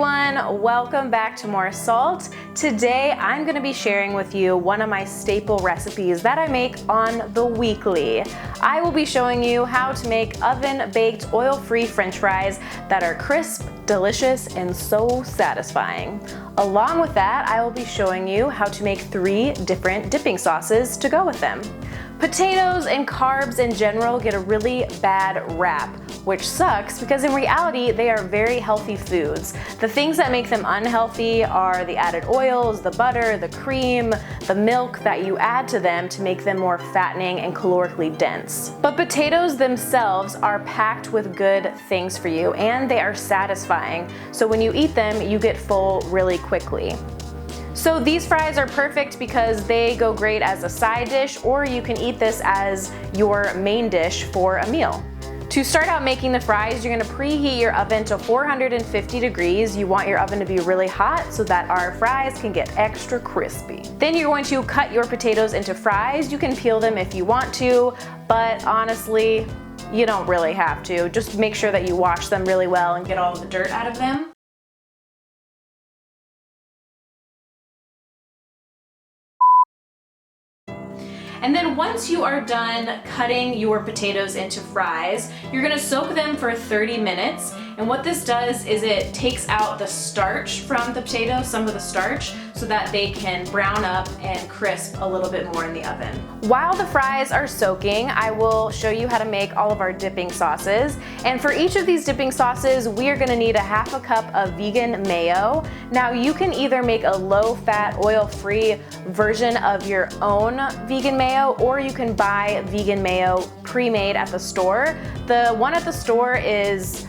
everyone, welcome back to More Salt. Today I'm going to be sharing with you one of my staple recipes that I make on the weekly. I will be showing you how to make oven-baked oil-free french fries that are crisp, delicious, and so satisfying. Along with that, I will be showing you how to make 3 different dipping sauces to go with them. Potatoes and carbs in general get a really bad rap, which sucks because in reality they are very healthy foods. The things that make them unhealthy are the added oils, the butter, the cream, the milk that you add to them to make them more fattening and calorically dense. But potatoes themselves are packed with good things for you and they are satisfying. So when you eat them, you get full really quickly. So these fries are perfect because they go great as a side dish, or you can eat this as your main dish for a meal. To start out making the fries, you're going to preheat your oven to 450 degrees. You want your oven to be really hot so that our fries can get extra crispy. Then you're going to cut your potatoes into fries. You can peel them if you want to, but honestly, you don't really have to. Just make sure that you wash them really well and get all the dirt out of them. And then once you are done cutting your potatoes into fries, you're gonna soak them for 30 minutes. And what this does is it takes out the starch from the potato, some of the starch, so that they can brown up and crisp a little bit more in the oven. While the fries are soaking, I will show you how to make all of our dipping sauces. And for each of these dipping sauces, we are gonna need a half a cup of vegan mayo. Now you can either make a low-fat, oil-free version of your own vegan mayo, or you can buy vegan mayo pre-made at the store. The one at the store is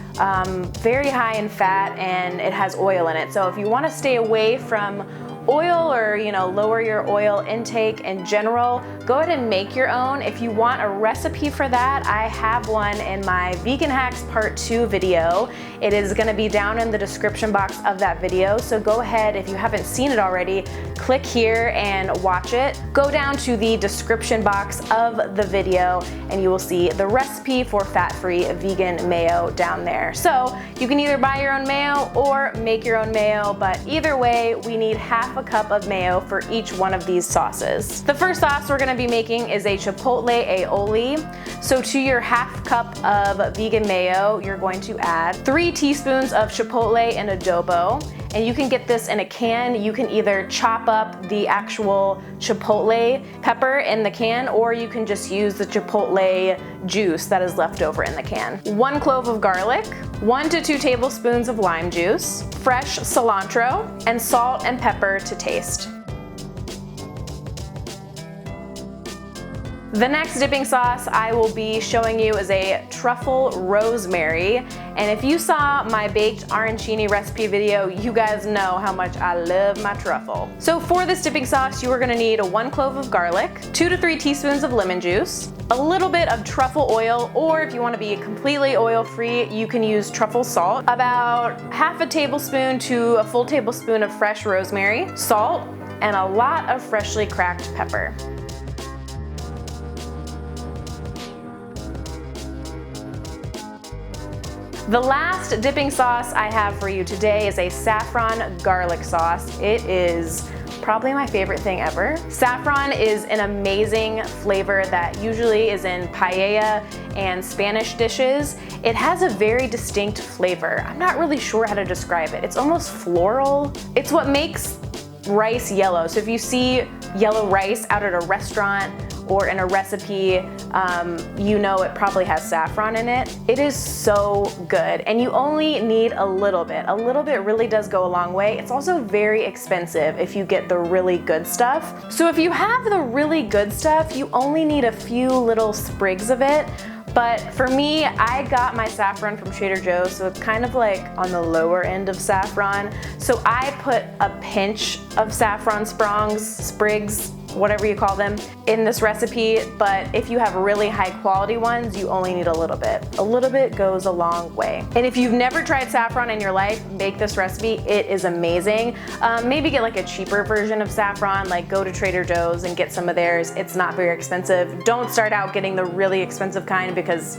very high in fat and it has oil in it. So if you want to stay away from oil or lower your oil intake in general, go ahead and make your own. If you want a recipe for that, I have one in my Vegan Hacks Part 2 video. It is going to be down in the description box of that video, so go ahead, if you haven't seen it already, click here and watch it. Go down to the description box of the video and you will see the recipe for fat-free vegan mayo down there. So you can either buy your own mayo or make your own mayo, but either way, we need half a cup of mayo for each one of these sauces. The first sauce we're gonna be making is a Chipotle aioli. So to your half cup of vegan mayo, you're going to add 3 teaspoons of Chipotle and adobo. And you can get this in a can. You can either chop up the actual Chipotle pepper in the can, or you can just use the Chipotle juice that is left over in the can. 1 clove of garlic, 1 to 2 tablespoons of lime juice, fresh cilantro, and salt and pepper to taste. The next dipping sauce I will be showing you is a truffle rosemary. And if you saw my baked arancini recipe video, you guys know how much I love my truffle. So for this dipping sauce, you are gonna need 1 clove of garlic, 2 to 3 teaspoons of lemon juice, a little bit of truffle oil, or if you wanna be completely oil-free, you can use truffle salt, about half a tablespoon to a full tablespoon of fresh rosemary, salt, and a lot of freshly cracked pepper. The last dipping sauce I have for you today is a saffron garlic sauce. It is probably my favorite thing ever. Saffron is an amazing flavor that usually is in paella and Spanish dishes. It has a very distinct flavor. I'm not really sure how to describe it. It's almost floral. It's what makes rice yellow. So if you see yellow rice out at a restaurant or in a recipe, you know it probably has saffron in it. It is so good, and you only need a little bit. A little bit really does go a long way. It's also very expensive if you get the really good stuff. So if you have the really good stuff, you only need a few little sprigs of it. But for me, I got my saffron from Trader Joe's, so it's kind of like on the lower end of saffron. So I put a pinch of saffron sprigs, whatever you call them, in this recipe. But if you have really high quality ones, you only need a little bit. A little bit goes a long way. And if you've never tried saffron in your life, make this recipe. It is amazing. Maybe get like a cheaper version of saffron, like go to Trader Joe's and get some of theirs. It's not very expensive. Don't start out getting the really expensive kind because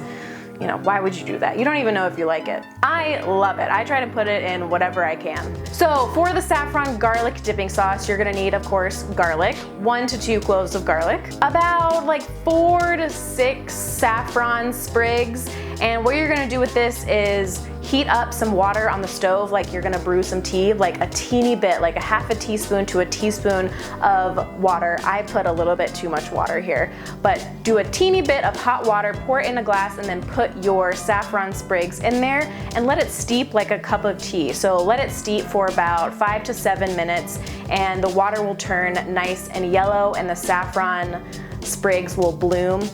you know, why would you do that? You don't even know if you like it. I love it. I try to put it in whatever I can. So for the saffron garlic dipping sauce, you're gonna need, of course, garlic, 1 to 2 cloves of garlic, about like 4 to 6 saffron sprigs. And what you're gonna do with this is heat up some water on the stove like you're gonna brew some tea, like a teeny bit, like a half a teaspoon to a teaspoon of water. I put a little bit too much water here, but do a teeny bit of hot water, pour it in a glass, and then put your saffron sprigs in there and let it steep like a cup of tea. So let it steep for about 5 to 7 minutes, and the water will turn nice and yellow and the saffron sprigs will bloom,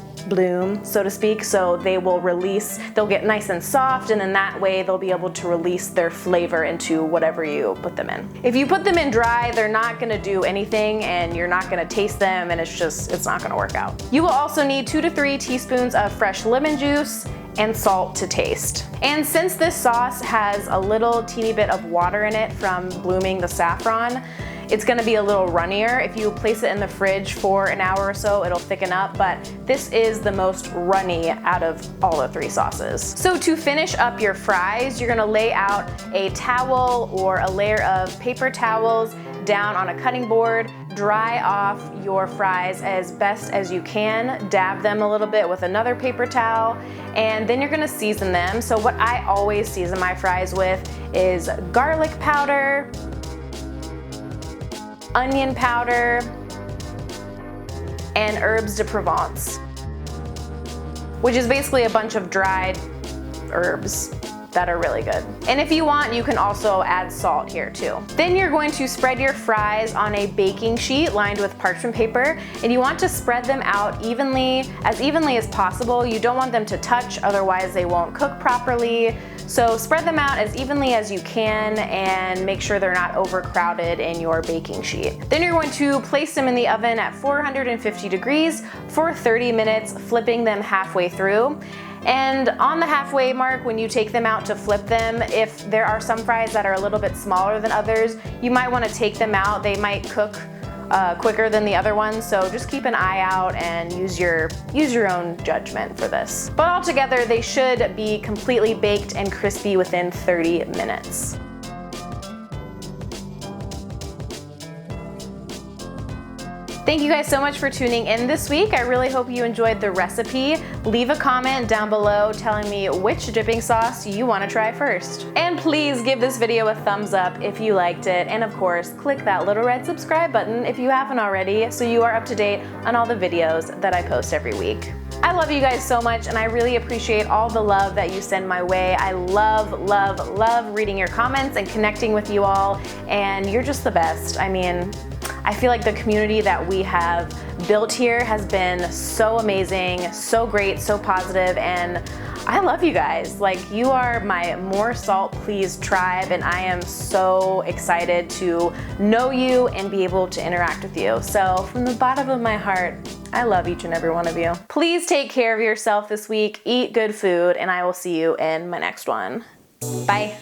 so to speak, so they will release, they'll get nice and soft, and then that way they'll be able to release their flavor into whatever you put them in. If you put them in dry, they're not gonna do anything and you're not gonna taste them, and it's not gonna work out. You will also need 2 to 3 teaspoons of fresh lemon juice and salt to taste. And since this sauce has a little teeny bit of water in it from blooming the saffron, it's gonna be a little runnier. If you place it in the fridge for an hour or so, it'll thicken up, but this is the most runny out of all the 3 sauces. So to finish up your fries, you're gonna lay out a towel or a layer of paper towels down on a cutting board, dry off your fries as best as you can, dab them a little bit with another paper towel, and then you're gonna season them. So what I always season my fries with is garlic powder, onion powder, and herbes de Provence, which is basically a bunch of dried herbs that are really good. And if you want, you can also add salt here too. Then you're going to spread your fries on a baking sheet lined with parchment paper, and you want to spread them out evenly as possible. You don't want them to touch, otherwise they won't cook properly. So spread them out as evenly as you can and make sure they're not overcrowded in your baking sheet. Then you're going to place them in the oven at 450 degrees for 30 minutes, flipping them halfway through. And on the halfway mark, when you take them out to flip them, if there are some fries that are a little bit smaller than others, you might want to take them out. They might cook quicker than the other ones, so just keep an eye out and use your own judgment for this. But altogether, they should be completely baked and crispy within 30 minutes. Thank you guys so much for tuning in this week. I really hope you enjoyed the recipe. Leave a comment down below telling me which dipping sauce you want to try first. And please give this video a thumbs up if you liked it. And of course, click that little red subscribe button if you haven't already, so you are up to date on all the videos that I post every week. I love you guys so much, and I really appreciate all the love that you send my way. I love reading your comments and connecting with you all, and you're just the best. I mean, I feel like the community that we have built here has been so amazing, so great, so positive, and I love you guys. Like, you are my More Salt Please tribe, and I am so excited to know you and be able to interact with you. So from the bottom of my heart, I love each and every one of you. Please take care of yourself this week, eat good food, and I will see you in my next one. Bye.